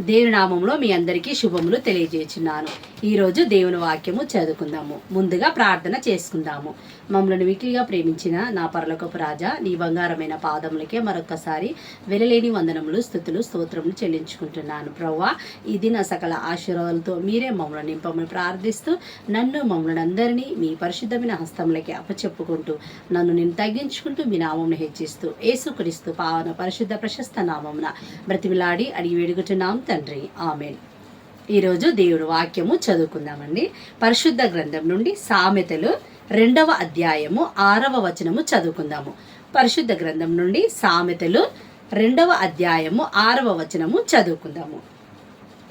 దేవుని నామంలో మీ అందరికీ శుభములు తెలియజేస్తున్నాను. ఈరోజు దేవుని వాక్యము చదువుకుందాము. ముందుగా ప్రార్థన చేసుకుందాము. మమ్మల్ని మిక్కిలిగా ప్రేమించిన నా పరలోకపు రాజా, నీ బంగారమైన పాదములకే మరొక్కసారి వెలలేని వందనములు, స్తుతులు, స్తోత్రములు చెల్లించుకుంటున్నాను. ప్రభువా, ఇది నా సకల ఆశీర్వాదాలతో మీరే మమ్మల్ని నింపమని ప్రార్థిస్తూ మమ్మల్ని అందరినీ మీ పరిశుద్ధమైన హస్తములకి అప్పచెప్పుకుంటూ నేను తగ్గించుకుంటూ మీ నామమును హెచ్చిస్తూ యేసుక్రీస్తు పావన పరిశుద్ధ ప్రశస్త నామమున బ్రతిమిలాడి అడిగి వేడుకుంటున్నాం తండ్రి, ఆమేన్. ఈరోజు దేవుడు వాక్యము చదువుకుందామండి. పరిశుద్ధ గ్రంథం నుండి సామెతలు 2వ అధ్యాయము 6వ వచనము చదువుకుందాము. పరిశుద్ధ గ్రంథం నుండి సామెతలు 2వ అధ్యాయము 6వ వచనము చదువుకుందాము.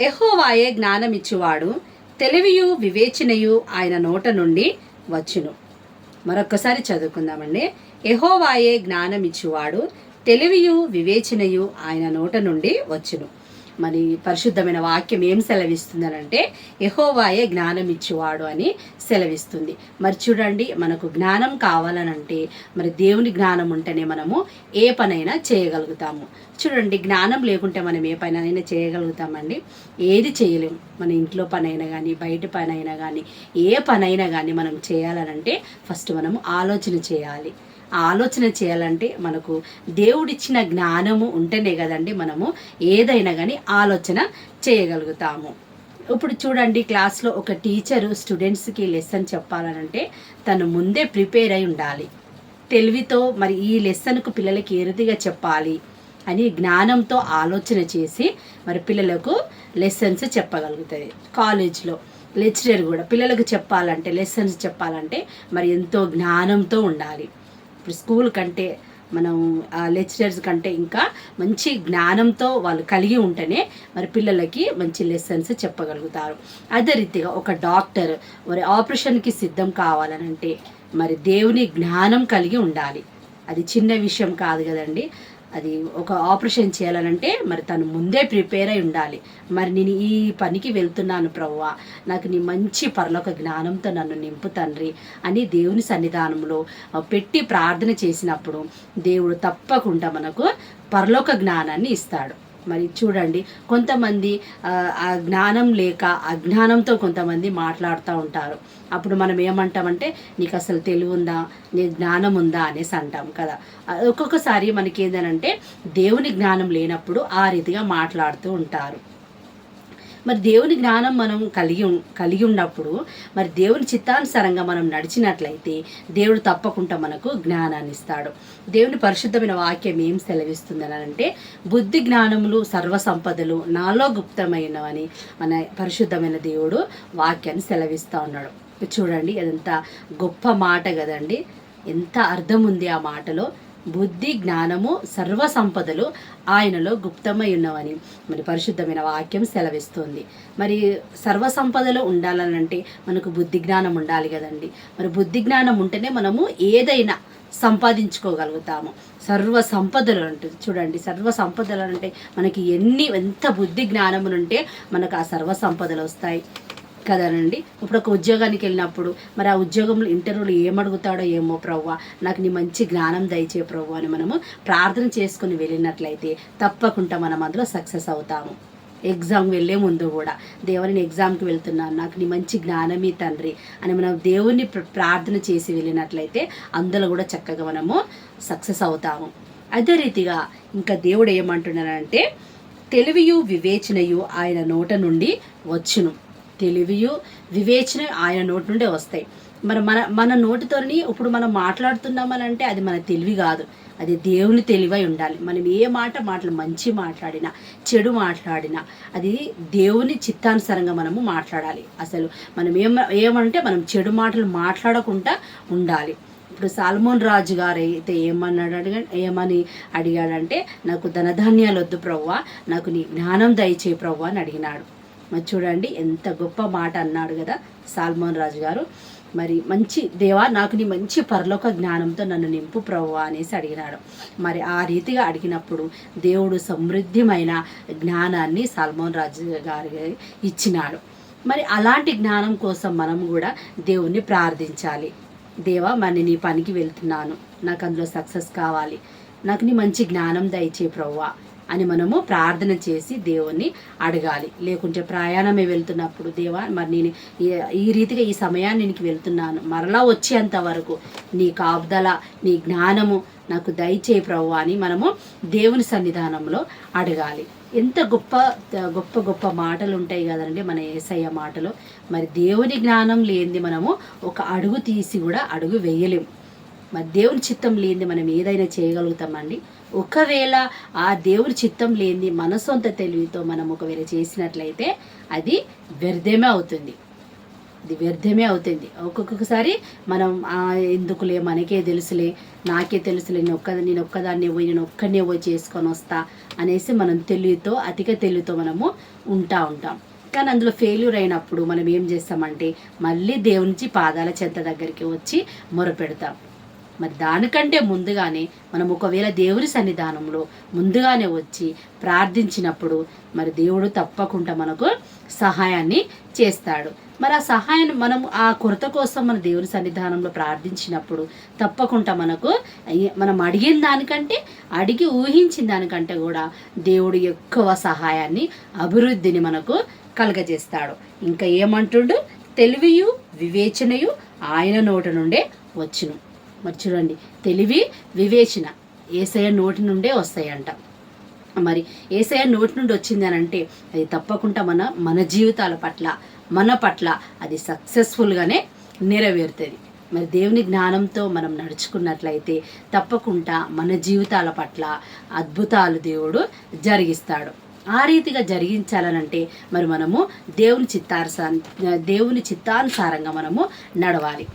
యెహోవాయే జ్ఞానమిచ్చువాడు, తెలివియు వివేచనయు ఆయన నోట నుండి వచ్చును. మరొక్కసారి చదువుకుందామండి. యెహోవాయే జ్ఞానమిచ్చువాడు, తెలివియు వివేచనయు ఆయన నోట నుండి వచ్చును. మరి పరిశుద్ధమైన వాక్యం ఏం సెలవిస్తుందనంటే యెహోవాయే జ్ఞానం ఇచ్చేవాడు అని సెలవిస్తుంది. మరి చూడండి, మనకు జ్ఞానం కావాలనంటే మరి దేవుని జ్ఞానం ఉంటేనే మనము ఏ పనైనా చేయగలుగుతాము. చూడండి, జ్ఞానం లేకుంటే మనం ఏ పనైనా చేయగలుగుతామండి? ఏది చేయలేము. మన ఇంట్లో పనైనా కానీ, బయట పనైనా కానీ, ఏ పనైనా కానీ మనం చేయాలనంటే ఫస్ట్ మనము ఆలోచన చేయాలి. ఆలోచన చేయాలంటే మనకు దేవుడిచ్చిన జ్ఞానము ఉంటేనే కదండి మనము ఏదైనా కానీ ఆలోచన చేయగలుగుతాము. ఇప్పుడు చూడండి, క్లాస్లో ఒక టీచరు స్టూడెంట్స్కి లెసన్ చెప్పాలనంటే తను ముందే ప్రిపేర్ అయి ఉండాలి. తెలివితో మరి ఈ లెసన్కు పిల్లలకి ఏ రీతిగా చెప్పాలి అని జ్ఞానంతో ఆలోచన చేసి మరి పిల్లలకు లెసన్స్ చెప్పగలుగుతుంది. కాలేజ్లో లెక్చరర్ కూడా పిల్లలకు చెప్పాలంటే, లెసన్స్ చెప్పాలంటే మరి ఎంతో జ్ఞానంతో ఉండాలి. ఇప్పుడు స్కూల్ కంటే మనం లెక్చరర్స్ కంటే ఇంకా మంచి జ్ఞానంతో వాళ్ళు కలిగి ఉంటేనే మరి పిల్లలకి మంచి లెసన్స్ చెప్పగలుగుతారు. అదే రీతిగా ఒక డాక్టర్ మరి ఆపరేషన్కి సిద్ధం కావాలనంటే మరి దేవుని జ్ఞానం కలిగి ఉండాలి. అది చిన్న విషయం కాదు కదండి. అది ఒక ఆపరేషన్ చేయాలనంటే మరి తను ముందే ప్రిపేర్ అయి ఉండాలి. మరి నేను ఈ పనికి వెళ్తున్నాను ప్రభువా, నాకు నీ మంచి పరలోక జ్ఞానంతో నన్ను నింపు తండ్రి అని దేవుని సన్నిధానంలో పెట్టి ప్రార్థన చేసినప్పుడు దేవుడు తప్పకుండా మనకు పరలోక జ్ఞానాన్ని ఇస్తాడు. మరి చూడండి, కొంతమంది ఆ జ్ఞానం లేక అజ్ఞానంతో కొంతమంది మాట్లాడుతూ ఉంటారు. అప్పుడు మనం ఏమంటామంటే నీకు అసలు తెలివి ఉందా, నీ జ్ఞానం ఉందా అనేసి అంటాం కదా. ఒక్కొక్కసారి మనకి ఏంటంటే దేవుని జ్ఞానం లేనప్పుడు ఆ రీతిగా మాట్లాడుతూ ఉంటారు. మరి దేవుని జ్ఞానం మనం కలిగి ఉన్నప్పుడు మరి దేవుని చిత్తానుసారంగా మనం నడిచినట్లయితే దేవుడు తప్పకుండా మనకు జ్ఞానాన్ని ఇస్తాడు. దేవుని పరిశుద్ధమైన వాక్యం ఏం సెలవిస్తుందని అంటే బుద్ధి జ్ఞానములు సర్వ సంపదలు నాలో గుప్తమైనవని మన పరిశుద్ధమైన దేవుడు వాక్యాన్ని సెలవిస్తూ ఉన్నాడు. చూడండి, అదంత గొప్ప మాట కదండి. ఎంత అర్థం ఉంది ఆ మాటలో. బుద్ధి జ్ఞానము సర్వ సంపదలు ఆయనలో గుప్తమై ఉన్నవని మరి పరిశుద్ధమైన వాక్యం సెలవిస్తుంది. మరి సర్వ సంపదలు ఉండాలనంటే మనకు బుద్ధి జ్ఞానం ఉండాలి కదండి. మరి బుద్ధి జ్ఞానం ఉంటేనే మనము ఏదైనా సంపాదించుకోగలుగుతాము. సర్వ సంపదలు అంటే చూడండి, సర్వ సంపదలు అంటే మనకి ఎంత బుద్ధి జ్ఞానమునుంటే మనకు ఆ సర్వ సంపదలు వస్తాయి కదనండి. ఇప్పుడు ఒక ఉద్యోగానికి వెళ్ళినప్పుడు మరి ఆ ఉద్యోగంలో ఇంటర్వ్యూలో ఏమడుగుతాడో ఏమో ప్రభువా, నాకు నీ మంచి జ్ఞానం దయచే ప్రభువా అని మనము ప్రార్థన చేసుకుని వెళ్ళినట్లయితే తప్పకుండా మనం అందులో సక్సెస్ అవుతాము. ఎగ్జామ్ వెళ్ళే ముందు కూడా దేవుని ఎగ్జామ్కి వెళ్తున్నాను, నాకు నీ మంచి జ్ఞానమే తండ్రి అని మనం దేవుని ప్రార్థన చేసి వెళ్ళినట్లయితే అందులో కూడా చక్కగా మనము సక్సెస్ అవుతాము. అదే రీతిగా ఇంకా దేవుడు ఏమంటున్నాడంటే తెలివియు వివేచనయు ఆయన నోట నుండి వచ్చును. తెలివియు వివేచన ఆయన నోటి నుండే వస్తాయి. మరి మన నోటితోని ఇప్పుడు మనం మాట్లాడుతున్నామని అంటే అది మన తెలివి కాదు, అది దేవుని తెలివై ఉండాలి. మనం ఏ మాటలు మంచి మాట్లాడినా చెడు మాట్లాడినా అది దేవుని చిత్తానుసారంగా మనము మాట్లాడాలి. అసలు మనం ఏమంటే మనం చెడు మాటలు మాట్లాడకుండా ఉండాలి. ఇప్పుడు సాల్మోన్ రాజు గారు అయితే ఏమని అడిగాడంటే నాకు ధనధాన్యాలు వద్దు ప్రభువా, నాకు నీ జ్ఞానం దయచే ప్రభువా అని అడిగినాడు. మరి చూడండి, ఎంత గొప్ప మాట అన్నాడు కదా సాల్మోన్ రాజు గారు. మరి మంచి దేవా, నాకు నీ మంచి పరలోక జ్ఞానంతో నన్ను నింపు ప్రభువా అనేసి అడిగినాడు. మరి ఆ రీతిగా అడిగినప్పుడు దేవుడు సమృద్ధిమైన జ్ఞానాన్ని సాల్మోన్ రాజు గారికి ఇచ్చినాడు. మరి అలాంటి జ్ఞానం కోసం మనం కూడా దేవుణ్ణి ప్రార్థించాలి. దేవా, మరి నీ పనికి వెళ్తున్నాను, నాకు అందులో సక్సెస్ కావాలి, నాకు నీ మంచి జ్ఞానం దయచే ప్రభువా, అని మనము ప్రార్థన చేసి దేవుణ్ణి అడగాలి. లేకుంటే ప్రయాణమే వెళ్తున్నప్పుడు, దేవా మరి నేను ఈ రీతిగా ఈ సమయాన్ని నీకు వెళ్తున్నాను, మరలా వచ్చేంత వరకు నీ కాపుదల నీ జ్ఞానము నాకు దయచేయి ప్రభువా అని మనము దేవుని సన్నిధానంలో అడగాలి. ఎంత గొప్ప గొప్ప గొప్ప మాటలు ఉంటాయి కదండి మన యేసయ్య మాటలు. మరి దేవుని జ్ఞానం లేనిది మనము ఒక అడుగు తీసి కూడా అడుగు వేయలేము. మరి దేవుని చిత్తం లేనిది మనం ఏదైనా చేయగలుగుతామండి? ఒకవేళ ఆ దేవుని చిత్తం లేనిది మన సొంత తెలివితో మనం ఒకవేళ చేసినట్లయితే అది వ్యర్థమే అవుతుంది. ఇది వ్యర్థమే అవుతుంది. ఒక్కొక్కసారి మనం ఎందుకులే, మనకే తెలుసులే, నాకే తెలుసులే, నేను ఒక్కదాన్నే పోయి నేను ఒక్కనే పోయి చేసుకొని వస్తా అనేసి మనం తెలివితో అధిక తెలివితో మనము ఉంటాం. కానీ అందులో ఫెయిల్యూర్ అయినప్పుడు మనం ఏం చేస్తామంటే మళ్ళీ దేవునికి పాదాల చెంత దగ్గరికి వచ్చి మొరపెడతాం. మరి దానికంటే ముందుగానే మనం ఒకవేళ దేవుని సన్నిధానంలో ముందుగానే వచ్చి ప్రార్థించినప్పుడు మరి దేవుడు తప్పకుండా మనకు సహాయాన్ని చేస్తాడు. మరి ఆ సహాయాన్ని మనం ఆ కొరత కోసం మన దేవుని సన్నిధానంలో ప్రార్థించినప్పుడు తప్పకుండా మనం అడిగిన దానికంటే అడిగి ఊహించిన దానికంటే కూడా దేవుడు ఎక్కువ సహాయాన్ని అభివృద్ధిని మనకు కలగజేస్తాడు. ఇంకా ఏమంటుండు? తెలివియు వివేచనయు ఆయన నోటి నుండే వచ్చును. మరి చూడండి, తెలివి వివేచన యేసయ్య నోటి నుండే వస్తాయంట. మరి యేసయ్య నోటి నుండి వచ్చింది అని అంటే అది తప్పకుండా మన జీవితాల పట్ల మన పట్ల అది సక్సెస్ఫుల్గానే నెరవేరుతుంది. మరి దేవుని జ్ఞానంతో మనం నడుచుకున్నట్లయితే తప్పకుండా మన జీవితాల పట్ల అద్భుతాలు దేవుడు జరిగిస్తాడు. ఆ రీతిగా జరిగించాలనంటే మరి మనము దేవుని చిత్తానుసారంగా మనము నడవాలి.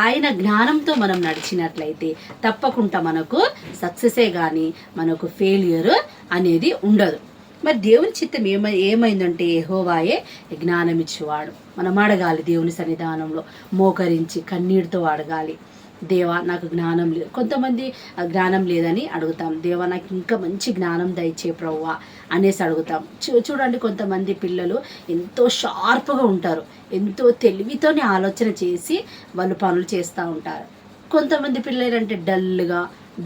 ఆయన జ్ఞానంతో మనం నడిచినట్లయితే తప్పకుండా మనకు సక్సెసే కానీ మనకు ఫెయిల్యూర్ అనేది ఉండదు. మరి దేవుని చిత్తం ఏమైందంటే యెహోవాయే జ్ఞానం ఇచ్చేవాడు. మనం అడగాలి దేవుని సన్నిధానంలో మోకరించి కన్నీటితో అడగాలి. దేవా నాకు జ్ఞానం లేదు. కొంతమంది జ్ఞానం లేదని అడుగుతాం. దేవా నాకు ఇంకా మంచి జ్ఞానం దయచే ప్రభువా అనేసి అడుగుతాం. చూడండి, కొంతమంది పిల్లలు ఎంతో షార్ప్గా ఉంటారు, ఎంతో తెలివితోనే ఆలోచన చేసి వాళ్ళు పనులు చేస్తూ ఉంటారు. కొంతమంది పిల్లలు అంటే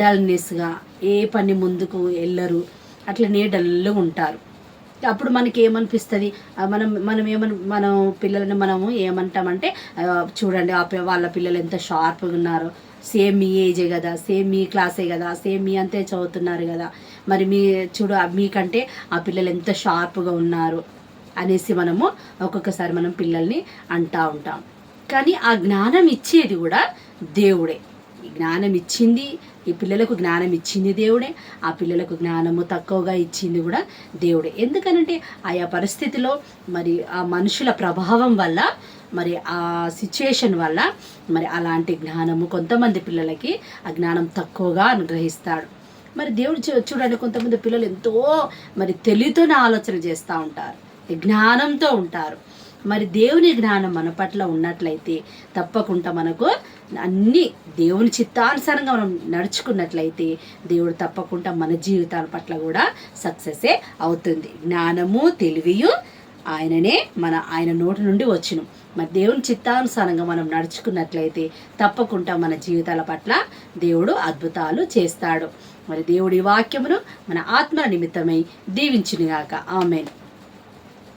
డల్నెస్గా ఏ పని ముందుకు వెళ్ళరు, అట్లనే డల్గా ఉంటారు. అప్పుడు మనకి ఏమనిపిస్తుంది? మనం పిల్లలని మనము ఏమంటామంటే చూడండి వాళ్ళ పిల్లలు ఎంత షార్ప్గా ఉన్నారో, సేమ్ మీ ఏజే కదా, సేమ్ మీ క్లాసే కదా, సేమ్ మీ అంతే చదువుతున్నారు కదా, మరి మీకంటే ఆ పిల్లలు ఎంత షార్ప్గా ఉన్నారు అనేసి మనము ఒక్కొక్కసారి మనం పిల్లల్ని అంటూ ఉంటాం. కానీ ఆ జ్ఞానం ఇచ్చేది కూడా దేవుడే. జ్ఞానం ఇచ్చింది, ఈ పిల్లలకు జ్ఞానం ఇచ్చింది దేవుడే, ఆ పిల్లలకు జ్ఞానము తక్కువగా ఇచ్చింది కూడా దేవుడే. ఎందుకనంటే ఆయా పరిస్థితిలో మరి ఆ మనుషుల ప్రభావం వల్ల, మరి ఆ సిచ్యుయేషన్ వల్ల మరి అలాంటి జ్ఞానము కొంతమంది పిల్లలకి ఆ జ్ఞానం తక్కువగా అనుగ్రహిస్తాడు. మరి దేవుడు చూడండి, కొంతమంది పిల్లలు ఎంతో మరి తెలివితోనే ఆలోచన చేస్తూ ఉంటారు, జ్ఞానంతో ఉంటారు. మరి దేవుని జ్ఞానం మన పట్ల ఉన్నట్లయితే తప్పకుండా మనకు అన్ని దేవుని చిత్తానుసారంగా మనం నడుచుకున్నట్లయితే దేవుడు తప్పకుండా మన జీవితాల పట్ల కూడా సక్సెసే అవుతుంది. జ్ఞానము తెలివియు ఆయన నోటి నుండి వచ్చును. మరి దేవుని చిత్తానుసారంగా మనం నడుచుకున్నట్లయితే తప్పకుండా మన జీవితాల పట్ల దేవుడు అద్భుతాలు చేస్తాడు. మరి దేవుడి వాక్యమును మన ఆత్మ నిమిత్తమై దీవించునుగాక. ఆమేన్.